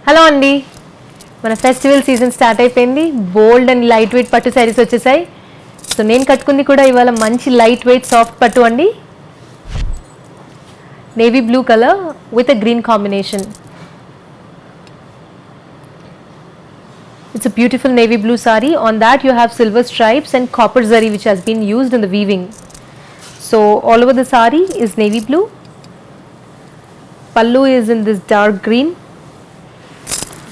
Hello అండి, మన festival season start అయిపోయింది. బోల్డ్ అండ్ లైట్ వెయిట్ పట్టు శారీస్ వచ్చేసాయి. సో నేను కట్టుకుంది కూడా ఇవాళ మంచి లైట్ వెయిట్ సాఫ్ట్ పట్టు అండి. Navy blue colour with a green combination. It's a beautiful navy blue saree. On that you have silver stripes and copper zari which has been used in the weaving. So all over the saree is navy blue. Pallu is in this dark green.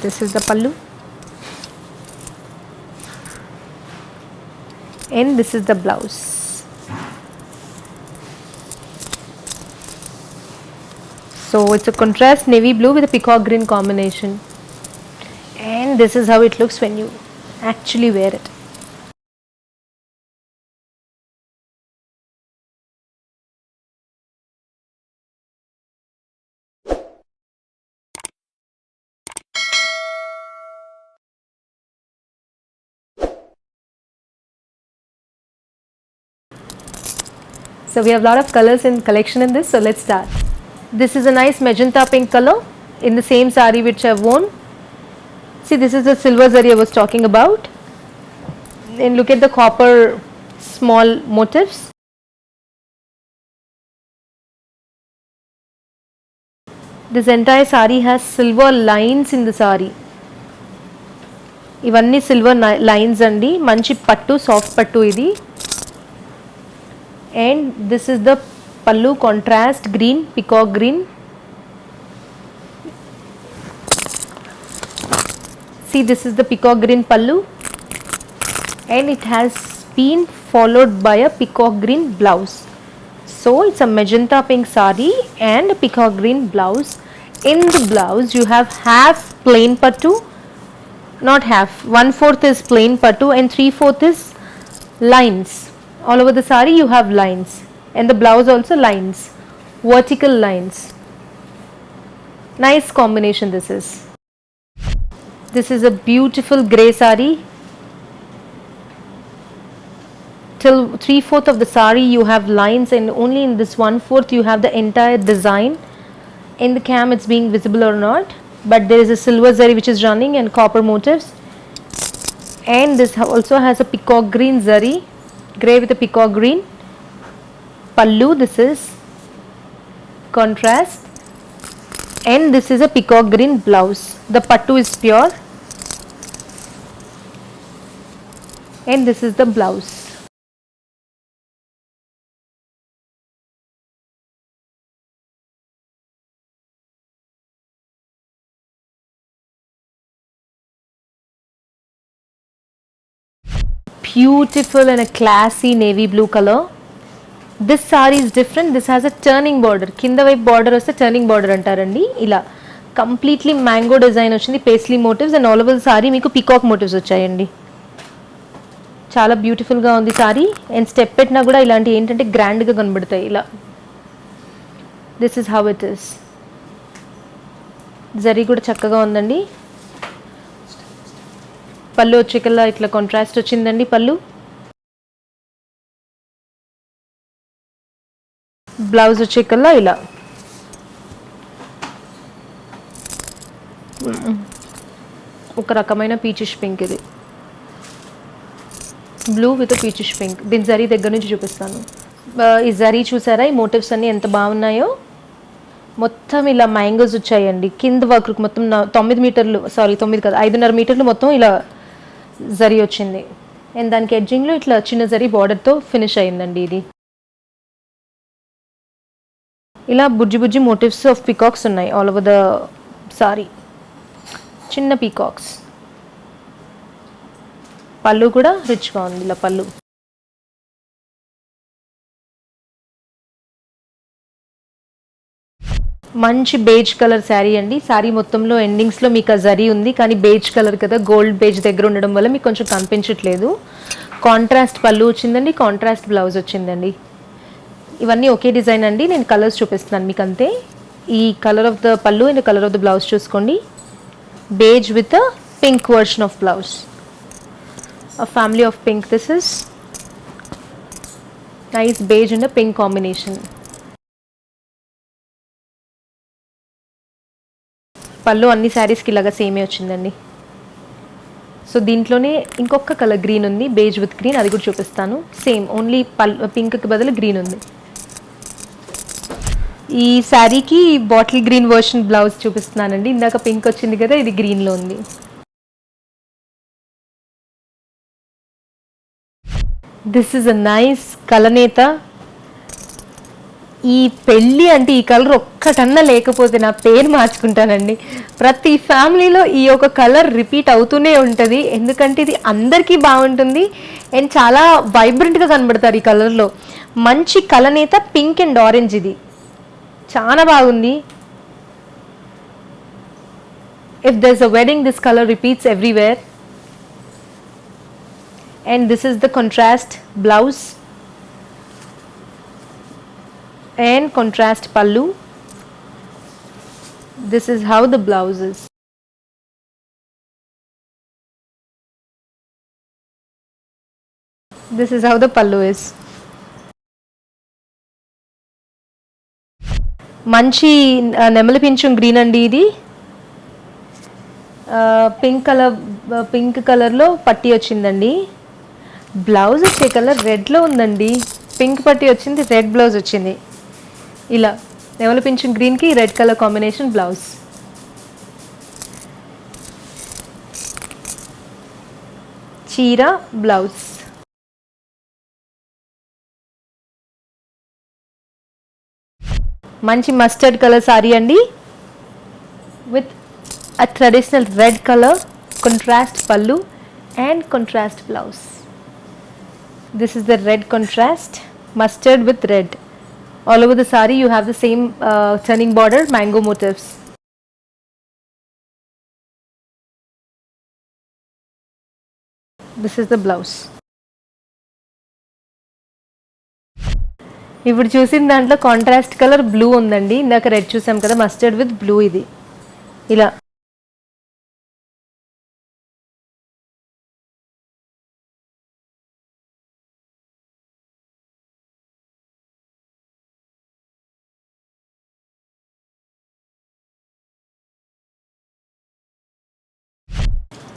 This is the pallu. And this is the blouse. So it's a contrast navy blue with a peacock green combination. And this is how it looks when you actually wear it. So we have a lot of colors in collection in this, so let's start. This is a nice magenta pink color in the same saree which I've worn. See, this is the silver zari I was talking about. And look at the copper small motifs. This entire saree has silver lines in the saree. ఇవన్నీ silver lines అండి. మంచి పట్టు, soft పట్టు ఇది. And this is the పల్లు, contrast green, peacock green. See, this is the peacock green pallu and it has been followed by a peacock green blouse. So it's a magenta pink saree and a peacock green blouse. In the blouse you have half plain pattu, not half, 1/4 is plain pattu and 3/4 is lines. All over the saree you have lines and the blouse also lines, vertical lines. Nice combination this is. This is a beautiful grey saree. Till 3/4 of the saree you have lines and only in this 1/4 you have the entire design. In the cam it's being visible or not, but there is a silver zari which is running and copper motifs. And this also has a peacock green zari, grey with a peacock green. Pallu, this is contrast. And this is a peacock green blouse. The pattu is pure. And this is the blouse. Beautiful and a classy navy blue color. This saree is different. This has a turning border. Kinda వైపు border వస్తే turning border అంటారండి. ఇలా completely mango design వచ్చింది, paisley motifs and all over the sari మీకు peacock motifs వచ్చాయండి. చాలా బ్యూటిఫుల్గా ఉంది సారీ. అండ్ స్టెప్ పెట్టినా కూడా ఇలాంటి ఏంటంటే గ్రాండ్గా కనబడతాయి ఇలా. This is how it is. Zari కూడా చక్కగా ఉందండి. పళ్ళు వచ్చేకల్లా ఇట్లా కాంట్రాస్ట్ వచ్చిందండి పళ్ళు. బ్లౌజ్ వచ్చేకల్లా ఇలా ఒక రకమైన పీచిష్ పింక్, ఇది బ్లూ విత్ పీచిష్ పింక్. దీని జరీ దగ్గర నుంచి చూపిస్తాను. ఈ జరీ చూసారా, ఈ మోటివ్స్ అన్నీ ఎంత బాగున్నాయో. మొత్తం ఇలా మ్యాంగోస్ వచ్చాయండి. కింద వర్క్ మొత్తం 9 మీటర్లు, సారీ 9 కాదు 5.5 మీటర్లు మొత్తం ఇలా జరీ వచ్చింది. అండ్ దానికి ఎడ్జింగ్లో ఇట్లా చిన్న జరీ బార్డర్తో ఫినిష్ అయిందండి. ఇది ఇలా బుజ్జి బుజ్జి మోటివ్స్ ఆఫ్ పీకాక్స్ ఉన్నాయి ఆల్ ఓవర్ ద సారీ. చిన్న పీకాక్స్. పళ్ళు కూడా రిచ్గా ఉంది ఇలా పళ్ళు. మంచి బేజ్ కలర్ శారీ అండి. శారీ మొత్తంలో ఎండింగ్స్లో మీకు ఆ జరీ ఉంది, కానీ బేజ్ కలర్ కదా, గోల్డ్ బేజ్ దగ్గర ఉండడం వల్ల మీకు కొంచెం కనిపించట్లేదు. కాంట్రాస్ట్ పళ్ళు వచ్చిందండి, కాంట్రాస్ట్ బ్లౌజ్ వచ్చిందండి. ఇవన్నీ ఒకే డిజైన్ అండి. నేను కలర్స్ చూపిస్తున్నాను మీకు అంతే. ఈ colour of the pallu and colour of the blouse చూసుకోండి. Beige with a pink version of blouse. A family of pink. This is nice beige and a pink combination. పళ్ళు అన్ని శారీస్కి ఇలాగా సేమే వచ్చిందండి. సో దీంట్లోనే ఇంకొక కలర్ గ్రీన్ ఉంది, బేజ్ విత్ గ్రీన్, అది కూడా చూపిస్తాను. సేమ్ ఓన్లీ పింక్కి బదులు గ్రీన్ ఉంది. ఈ శారీకి బాటిల్ గ్రీన్ వర్షన్ బ్లౌజ్ చూపిస్తున్నానండి. ఇందాక పింక్ వచ్చింది కదా, ఇది గ్రీన్లో ఉంది. This is a nice kalanetha. ఈ పెళ్ళి అంటే ఈ కలర్ ఒక్కటన్నా లేకపోతే నా పేరు మార్చుకుంటానండి. ప్రతి ఫ్యామిలీలో ఈ ఒక కలర్ రిపీట్ అవుతూనే ఉంటుంది, ఎందుకంటే ఇది అందరికీ బాగుంటుంది అండ్ చాలా వైబ్రెంట్గా కనబడతారు ఈ కలర్లో. మంచి కలనేత పింక్ అండ్ ఆరెంజ్, ఇది చాలా బాగుంది. If there's a wedding, this color repeats everywhere. And this is the contrast blouse and contrast pallu. This is how the blouse is. This is how the pallu is. మంచి నెమలి పింఛం green అండి ఇది. Pink కలర్లో పట్టీ వచ్చిందండి. Blouse వచ్చే colour రెడ్లో ఉందండి. Pink పట్టీ వచ్చింది, రెడ్ బ్లౌజ్ వచ్చింది. ఇలా నెమలి పింఛం గ్రీన్కి రెడ్ కలర్ కాంబినేషన్ బ్లౌజ్. చీర బ్లౌజ్. మంచి మస్టర్డ్ కలర్ సారీ అండి with a traditional red color, contrast pallu and contrast blouse. This is the red contrast, mustard with red. All over the saree you have the same turning border, mango motifs. This is the blouse. ఇప్పుడు చూసిన దాంట్లో contrast colour blue ఉందండి. ఇందాక red చూసాం కదా, mustard with blue. ఇది ఇలా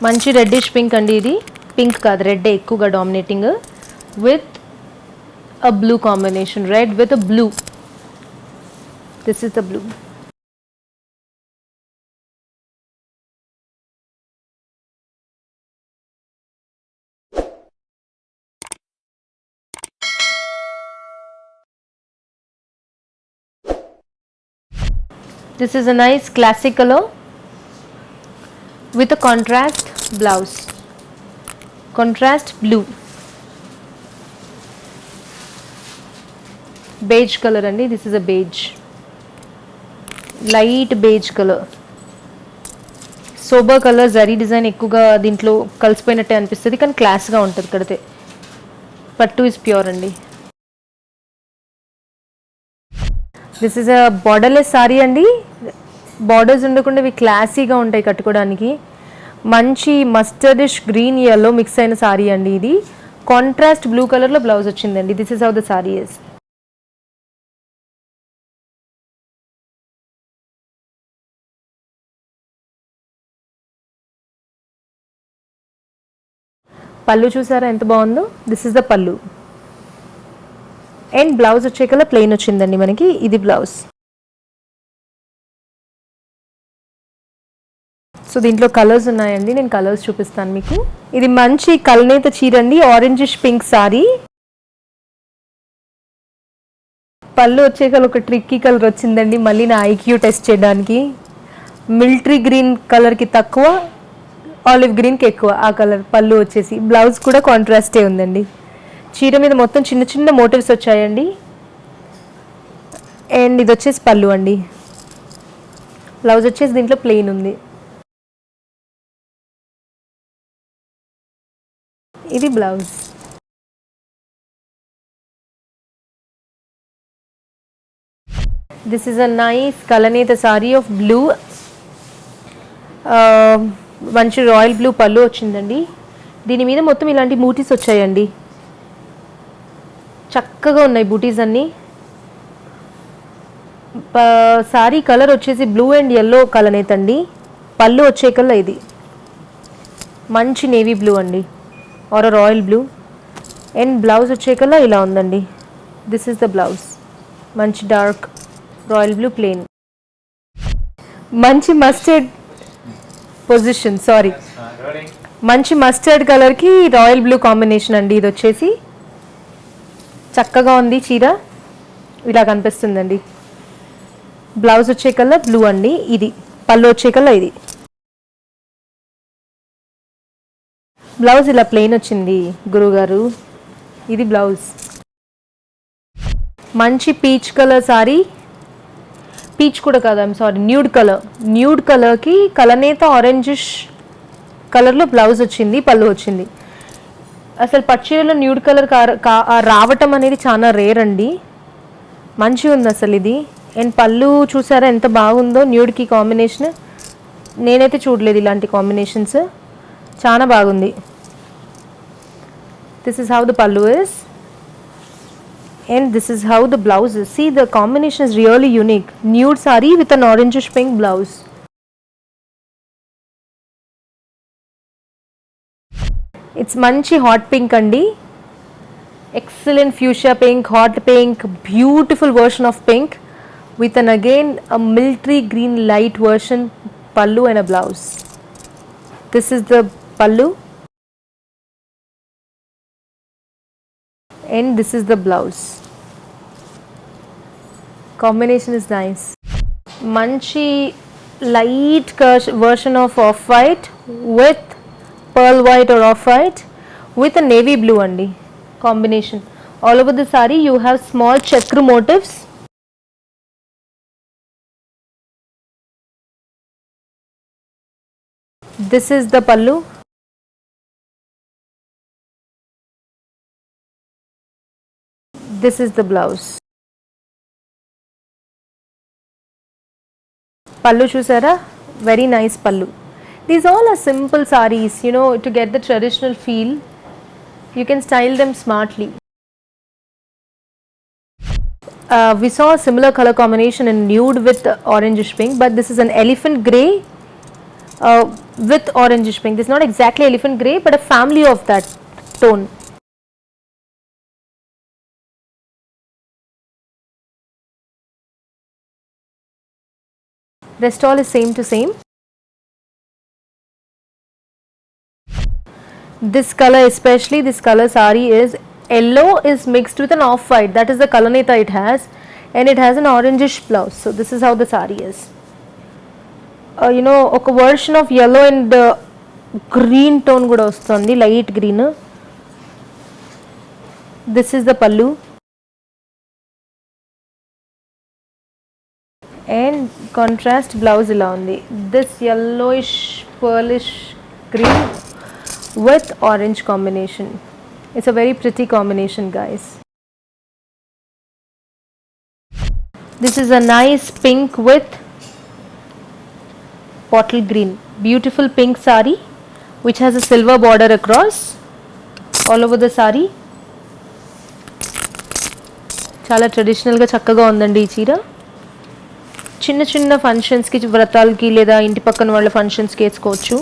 మంచి రెడ్డిష్ పింక్ అండి. ఇది పింక్ కాదు, రెడ్ ఎక్కువగా dominating with a blue combination, red with a blue. This is the blue. This is a nice classic color with a contrast blouse, contrast blue. Beige colour అండి. This is a beige, light beige colour. Sober colour, zari design ఎక్కువగా దీంట్లో కలిసిపోయినట్టే అనిపిస్తుంది, కానీ క్లాస్గా ఉంటుంది కడితే. Pattu is pure అండి. This is a borderless sari అండి. బార్డర్స్ ఉండకుండా ఇవి క్లాసీగా ఉంటాయి కట్టుకోవడానికి. మంచి మస్టర్డిష్ గ్రీన్ ఎల్లో మిక్స్ అయిన సారీ అండి ఇది. కాంట్రాస్ట్ బ్లూ కలర్లో బ్లౌజ్ వచ్చిందండి. This is how the sari is. Pallu చూసారా ఎంత బాగుందో. This is the pallu and blouse వచ్చే కల్లా ప్లెయిన్ వచ్చిందండి మనకి. ఇది బ్లౌజ్. సో దీంట్లో కలర్స్ ఉన్నాయండి, నేను కలర్స్ చూపిస్తాను మీకు. ఇది మంచి కల్నేత చీర అండి, ఆరెంజిష్ పింక్ సారీ. పళ్ళు వచ్చే కల్లా ఒక ట్రిక్కీ కలర్ వచ్చిందండి, మళ్ళీ నా ఐక్యూ టెస్ట్ చేయడానికి. మిలిటరీ గ్రీన్ కలర్కి తక్కువ, ఆలివ్ గ్రీన్కి ఎక్కువ ఆ కలర్ పళ్ళు వచ్చేసి. బ్లౌజ్ కూడా కాంట్రాస్టే ఉందండి. చీర మీద మొత్తం చిన్న చిన్న మోటివ్స్ వచ్చాయండి. అండ్ ఇది వచ్చేసి పళ్ళు అండి. బ్లౌజ్ వచ్చేసి దీంట్లో ప్లెయిన్ ఉంది. ఇది blouse. This is a nice kalanetha sari of blue. మంచి రాయల్ బ్లూ పళ్ళు వచ్చిందండి. దీని మీద మొత్తం ఇలాంటి బూటీస్ వచ్చాయండి, చక్కగా ఉన్నాయి బూటీస్ అన్నీ. సారీ కలర్ వచ్చేసి బ్లూ అండ్ ఎల్లో కలనేతండి. పళ్ళు వచ్చేకల్లా ఇది మంచి నేవీ బ్లూ అండి, or royal blue. And blouse వచ్చేకల్లా ఇలా ఉందండి. దిస్ ఈస్ ద బ్లౌజ్, మంచి డార్క్ రాయల్ బ్లూ ప్లెయిన్. మంచి మస్టర్డ్ పొజిషన్, సారీ, మంచి మస్టర్డ్ కలర్కి రాయల్ బ్లూ కాంబినేషన్ అండి. ఇది వచ్చేసి చక్కగా ఉంది చీర, ఇలా కనిపిస్తుందండి. బ్లౌజ్ వచ్చేకల్లా బ్లూ అండి. ఇది పళ్ళు వచ్చేకల్లా ఇది బ్లౌజ్ ఇలా ప్లెయిన్ వచ్చింది గురుగారు. ఇది బ్లౌజ్. మంచి పీచ్ కలర్ సారీ, పీచ్ కూడా కాదు, ఐమ్ సారీ, న్యూడ్ కలర్కి కలనేత ఆరెంజిష్ కలర్లో బ్లౌజ్ వచ్చింది, పళ్ళు వచ్చింది. అసలు పట్టుచీరలో న్యూడ్ కలర్ రావటం అనేది చాలా రేర్ అండి. మంచిగా ఉంది అసలు ఇది. అండ్ పళ్ళు చూసారా ఎంత బాగుందో, న్యూడ్కి కాంబినేషన్. నేనైతే చూడలేదు ఇలాంటి కాంబినేషన్స్, చాలా బాగుంది. దిస్ ఇస్ హౌ ద పళ్ళు is and this is how the blouse is. See, the combination is really unique. Nude saree with an orangish pink blouse. It's manchi hot pink andi. Excellent fuchsia pink, hot pink, beautiful version of pink with an again a military green light version pallu and a blouse. This is the pallu and this is the blouse. Combination is nice. Manchi light version of off-white with pearl white or off-white with a navy blue andi combination. All over the saree you have small chakra motifs. This is the pallu. This is the blouse. Pallu chusara, very nice pallu. These all are simple sarees, you know, to get the traditional feel. You can style them smartly. We saw a similar color combination in nude with orangish pink, but this is an elephant grey with orangish pink. This is not exactly elephant grey, but a family of that tone. Rest all is same to same. This color, especially this color saree, is yellow is mixed with an off-white. That is the kalaneta it has, and it has an orangish blouse. So this is how the saree is. You know, oka version of yellow and green tone kuda vastundi, light green. This is the pallu. And contrast blouse ila undi. This yellowish pearlish green with orange combination. It's a very pretty combination, guys. This is a nice pink with bottle green. Beautiful pink saree which has a silver border across all over the saree. Chala traditional ga chakkaga undandi ee cheera. చిన్న చిన్న ఫంక్షన్స్కి, వ్రతాలకి, లేదా ఇంటి పక్కన వాళ్ళ ఫంక్షన్స్కి వేసుకోవచ్చు,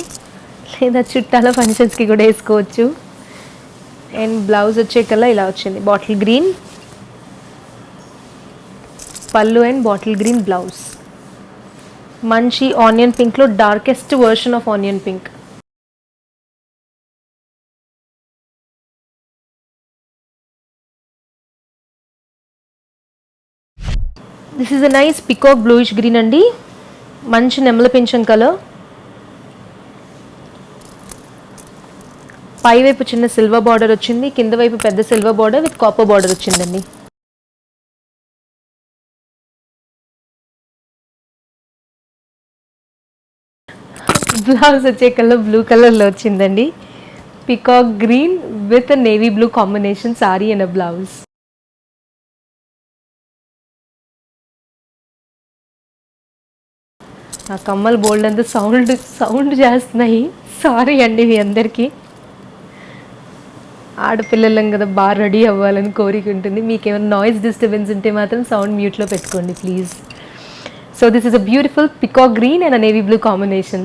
లేదా చుట్టాల ఫంక్షన్స్కి కూడా వేసుకోవచ్చు. అండ్ బ్లౌజ్ వచ్చేకల్లా ఇలా వచ్చింది, bottle green pallu and bottle green blouse. మంచి ఆనియన్ పింక్లో darkest version of onion pink. This is a nice peacock bluish green అండి, మంచి నెమల పింఛం కలర్. పై వైపు చిన్న సిల్వర్ బార్డర్ వచ్చింది, కింద వైపు పెద్ద silver border with copper border వచ్చిందండి. బ్లౌజ్ వచ్చే కలర్ బ్లూ కలర్లో వచ్చిందండి. Peacock green with navy blue combination sorry and blouse. ఆ కమ్మలు బోల్డ్ అంతా సౌండ్ చేస్తున్నాయి, సారీ అండి మీ అందరికీ. ఆడపిల్లలం కదా, బాగా రెడీ అవ్వాలని కోరిక ఉంటుంది. మీకు ఏమైనా నాయిస్ డిస్టర్బెన్స్ ఉంటే మాత్రం సౌండ్ మ్యూట్లో పెట్టుకోండి please. So this is a beautiful peacock green and a navy blue combination.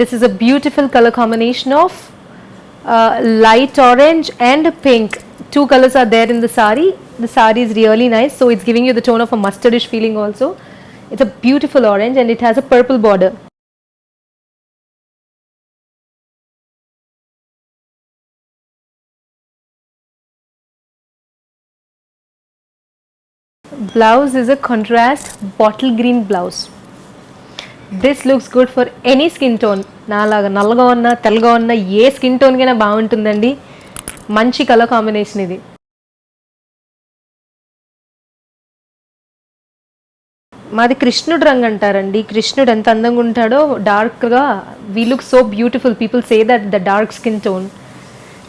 This is a beautiful color combination of light orange and pink. Two colors are there in the sari. The sari is really nice, so it's giving you the tone of a mustardish feeling also. It's a beautiful orange and it has a purple border. Blouse is a contrast bottle green blouse. This looks good for any skin tone. నాలాగా నల్లగా ఉన్నా తెల్లగా ఉన్నా ఏ skin టోన్కైనా బాగుంటుందండి. మంచి colour combination ఇది. మాది కృష్ణుడు రంగు అంటారండి. కృష్ణుడు ఎంత అందంగా ఉంటాడో డార్క్గా. We look so beautiful. People say that the dark skin tone.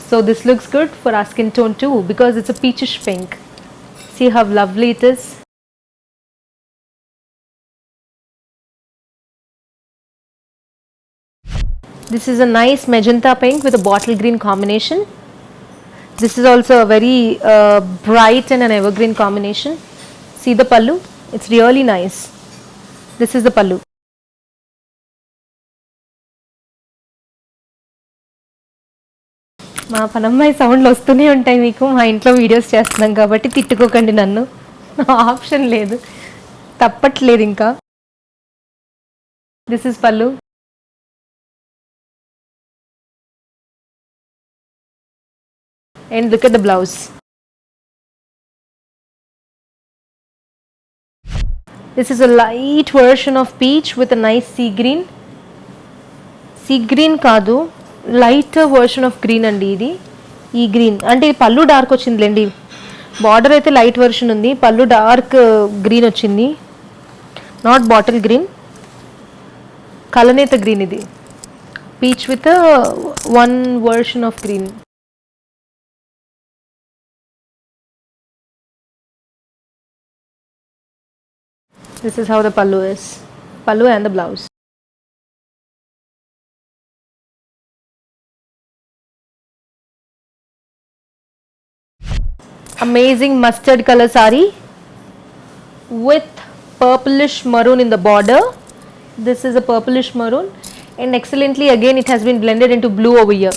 So this looks good for our skin tone too because it's a peachish pink. See how lovely it is. This is a nice magenta pink with a bottle green combination. This is also a very bright and an evergreen combination. See the pallu? It's really nice. This is the pallu. మా పనమ్మాయి సౌండ్లు వస్తూనే ఉంటాయి మీకు. మా ఇంట్లో videos చేస్తున్నాం కాబట్టి తిట్టుకోకండి నన్ను. ఆప్షన్ లేదు, తప్పట్లేదు ఇంకా. దిస్ ఇస్ పల్లు. And look at the blouse. This is a light version of peach with a nice sea green. Sea green కాదు, లైట్ వర్షన్ ఆఫ్ గ్రీన్ అండి ఇది. ఈ గ్రీన్ అంటే పళ్ళు డార్క్ వచ్చిందిలేండి. బార్డర్ అయితే లైట్ వర్షన్ ఉంది, పళ్ళు డార్క్ గ్రీన్ వచ్చింది. నాట్ బాటిల్ గ్రీన్, కలనేత గ్రీన్ ఇది. Peach with one version of green. This is how the pallu is. Pallu and the blouse. Amazing mustard color saree with purplish maroon in the border. This is a purplish maroon and excellently again it has been blended into blue over here.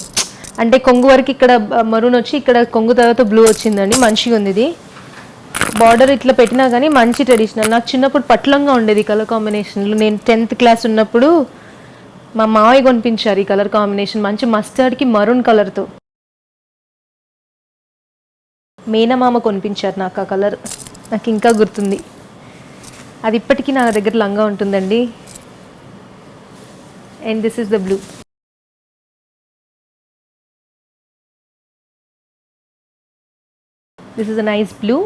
అంటే కొంగు వరకు ఇక్కడ maroon వచ్చి ఇక్కడ కొంగు తర్వాత blue వచ్చిందండి. మంచిగా ఉంది ఇది. బార్డర్ ఇట్లా పెట్టినా కానీ మంచి ట్రెడిషనల్. నాకు చిన్నప్పుడు పట్లంగా ఉండేది కలర్ కాంబినేషన్లు. నేను 10th క్లాస్ ఉన్నప్పుడు మా మావయ్య కొనిపించారు ఈ కలర్ కాంబినేషన్. మంచి మస్టర్డ్కి మరూన్ కలర్తో మేనమామ కొనిపించారు నాకు ఆ కలర్. నాకు ఇంకా గుర్తుంది. అది ఇప్పటికీ నా దగ్గర లంగా ఉంటుందండి. And this is the blue. This is a nice blue.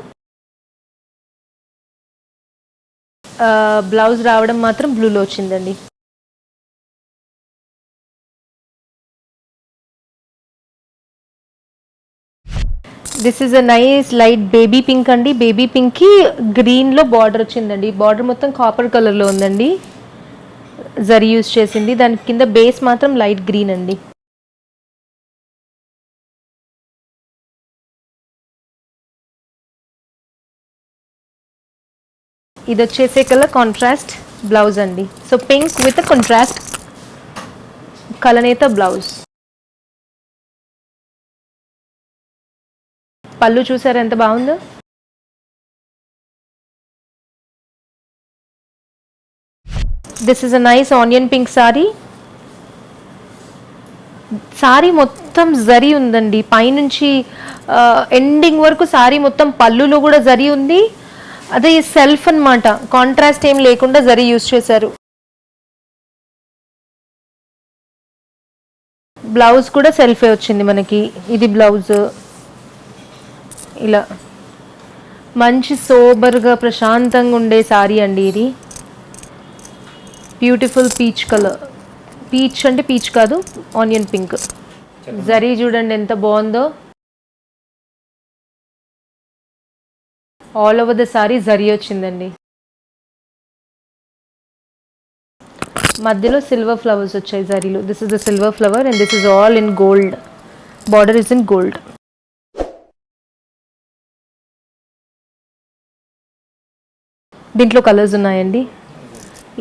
Blouse రావడం మాత్రం బ్లూలో వచ్చిందండి. This is a nice light baby pink అండి. బేబీ పింక్కి గ్రీన్లో బార్డర్ వచ్చిందండి. బార్డర్ మొత్తం కాపర్ కలర్లో ఉందండి, జరీ యూజ్ చేసింది. దాని కింద బేస్ మాత్రం లైట్ గ్రీన్ అండి. ఇది వచ్చేసే కలర్ కాంట్రాస్ట్ బ్లౌజ్ అండి. So pink with contrast kalanetha blouse. Pallu చూసారా ఎంత బాగుందో. This is a nice onion pink sari. Sari మొత్తం జరీ ఉందండి పైనుంచి ఎండింగ్ వరకు. సారీ మొత్తం పళ్ళులో కూడా జరీ ఉంది. అదే సెల్ఫ్ అన్నమాట, కాంట్రాస్ట్ ఏం లేకుండా జరీ యూజ్ చేశారు. బ్లౌజ్ కూడా సెల్ఫే వచ్చింది మనకి. ఇది బ్లౌజ్. ఇలా మంచి సోబర్గా ప్రశాంతంగా ఉండే సారీ అండి ఇది. Beautiful peach colour. పీచ్ అంటే పీచ్ కాదు, ఆనియన్ పింక్. జరీ చూడండి ఎంత బాగుందో. All over the sari zari వచ్చిందండి. మధ్యలో సిల్వర్ ఫ్లవర్స్ వచ్చాయి జరీలో. This is the silver flower and this is all in gold. Border is in gold. దీంట్లో కలర్స్ ఉన్నాయండి.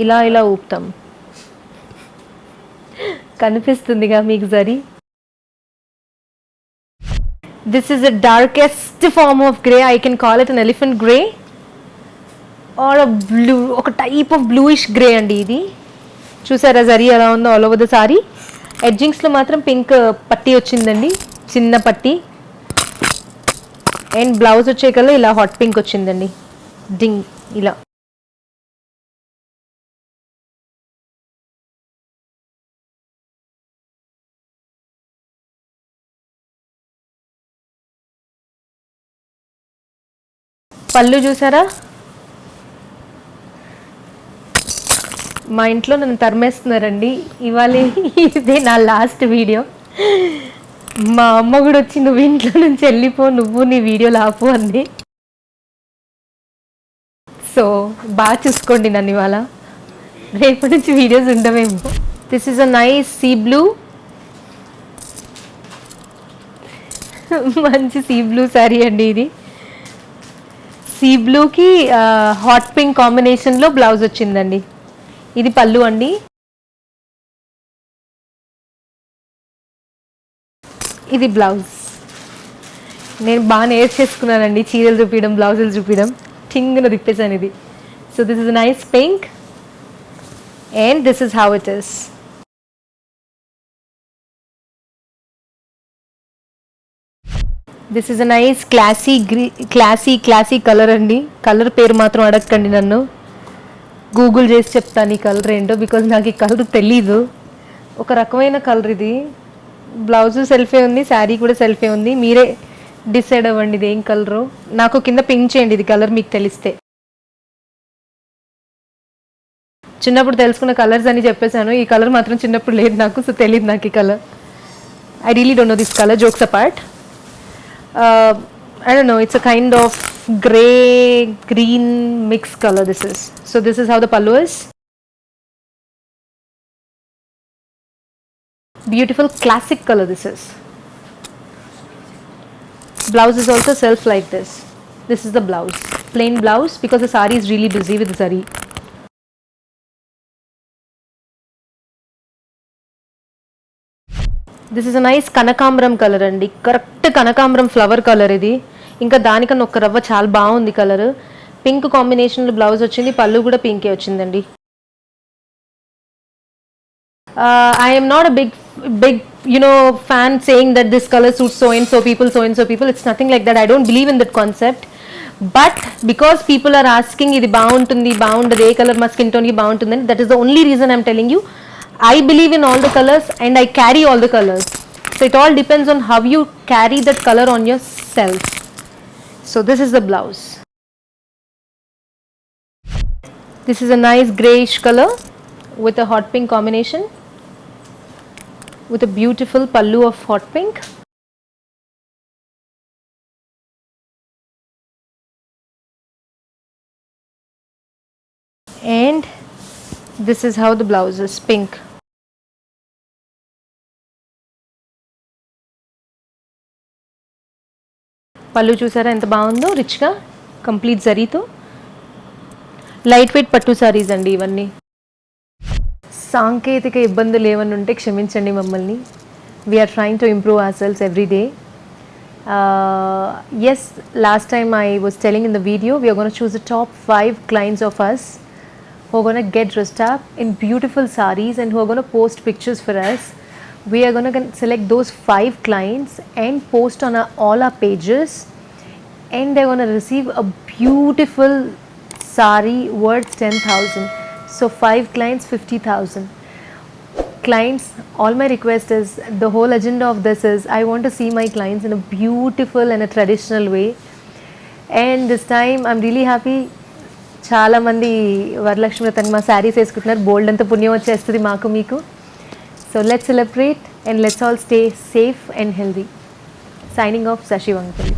ఇలా ఇలా ఊపుతాం. కనిపిస్తుందిగా మీకు జరీ. This is the darkest form of grey. I can call it an elephant grey or a blue, ఒక type of bluish grey అండి ఇది. చూసారా జరీ ఎలా ఉందో ఆల్ ఓవర్ ద సారీ. ఎడ్జింగ్స్లో మాత్రం పింక్ పట్టీ వచ్చిందండి, చిన్న పట్టీ. అండ్ బ్లౌజ్ వచ్చే కల్లా ఇలా హాట్ పింక్ వచ్చిందండి, డింగ్ ఇలా. పళ్ళు చూసారా, మా ఇంట్లో నన్ను తరిమేస్తున్నారండి ఇవాళ. ఇదే నా లాస్ట్ వీడియో. మా అమ్మ కూడా వచ్చి నువ్వు ఇంట్లో నుంచి వెళ్ళిపో, నువ్వు నీ వీడియోలు ఆపు అంది. సో బాగా చూసుకోండి నన్ను ఇవాళ, రేపటి నుంచి వీడియోస్ ఉండవేమో. This is a nice sea blue, మంచి సీ బ్లూ శారీ అండి ఇది. సీ బ్లూకి హాట్ పింక్ కాంబినేషన్లో బ్లౌజ్ వచ్చిందండి. ఇది పళ్ళు అండి. ఇది బ్లౌజ్. నేను బాగా నేర్చేసుకున్నానండి చీరలు చూపించడం, బ్లౌజులు చూపించడం, టింగ్ను తిప్పేసాను ఇది. So this is nice pink and this is how it is. This is a nice classy colour అండి. కలర్ పేరు మాత్రం అడగకండి నన్ను, గూగుల్ చేసి చెప్తాను ఈ కలర్ ఏంటో, బికాజ్ నాకు ఈ కలర్ తెలీదు. ఒక రకమైన కలర్ ఇది. బ్లౌజ్ సెల్ఫే ఉంది, శారీ కూడా సెల్ఫే ఉంది. మీరే డిసైడ్ అవ్వండి ఇది ఏం కలరు. నాకు కింద పింక్ చేయండి ఇది కలర్ మీకు తెలిస్తే. చిన్నప్పుడు తెలుసుకున్న కలర్స్ అని చెప్పేశాను, ఈ కలర్ మాత్రం చిన్నప్పుడు లేదు నాకు, సో తెలియదు నాకు ఈ colour. I really don't know this colour, jokes apart. I don't know, it's a kind of grey green mixed color this is. So this is how the pallu is. Beautiful classic color this is. Blouse is also self like this. This is the blouse, plain blouse, because the saree is really busy with the zari. This is a nice కనకాంబరం colour అండి, correct కనకాంబరం flower colour ఇది. ఇంకా దానికన్నా ఒక రవ్వ చాలా బాగుంది కలర్. పింక్ కాంబినేషన్లో బ్లౌజ్ వచ్చింది, పళ్ళు కూడా పింకే వచ్చిందండి. I'm not a big fan saying that this color suits so and so people. It's nothing like that. I don't believe in that concept. But because people are asking ఇది బాగుంటుంది ఏ colour మా skin టోన్కి బాగుంటుందని, that is the only reason I'm telling you. I believe in all the colors and I carry all the colors. So it all depends on how you carry that color on yourself. So this is the blouse. This is a nice greyish color with a hot pink combination, with a beautiful pallu of hot pink. And this is how the blouse is, pink. పళ్ళు చూసారా ఎంత బాగుందో, రిచ్గా complete జరీతో. Light weight పట్టు సారీస్ అండి ఇవన్నీ. సాంకేతిక ఇబ్బందులు ఏమన్నా ఉంటే క్షమించండి మమ్మల్ని. We're trying to improve our sales every day. Yes, last time I was telling in the video, we are going to choose the top 5 clients of us who are going to get dressed up in beautiful sarees and who are going to post pictures for us. We are going to select those 5 clients and post on all our pages, and they're going to receive a beautiful saree worth 10,000. So 5 clients, 50,000. Clients, all my request is, the whole agenda of this is, I want to see my clients in a beautiful and a traditional way. And this time I'm really happy. చాలా మంది వరలక్ష్మి వ్రతానికి మా శారీస్ వేసుకుంటున్నారు. బోల్డ్ అంత పుణ్యం వచ్చేస్తుంది మాకు మీకు. So let's celebrate and let's all stay safe and healthy. Signing off, Sashi Wangpalli.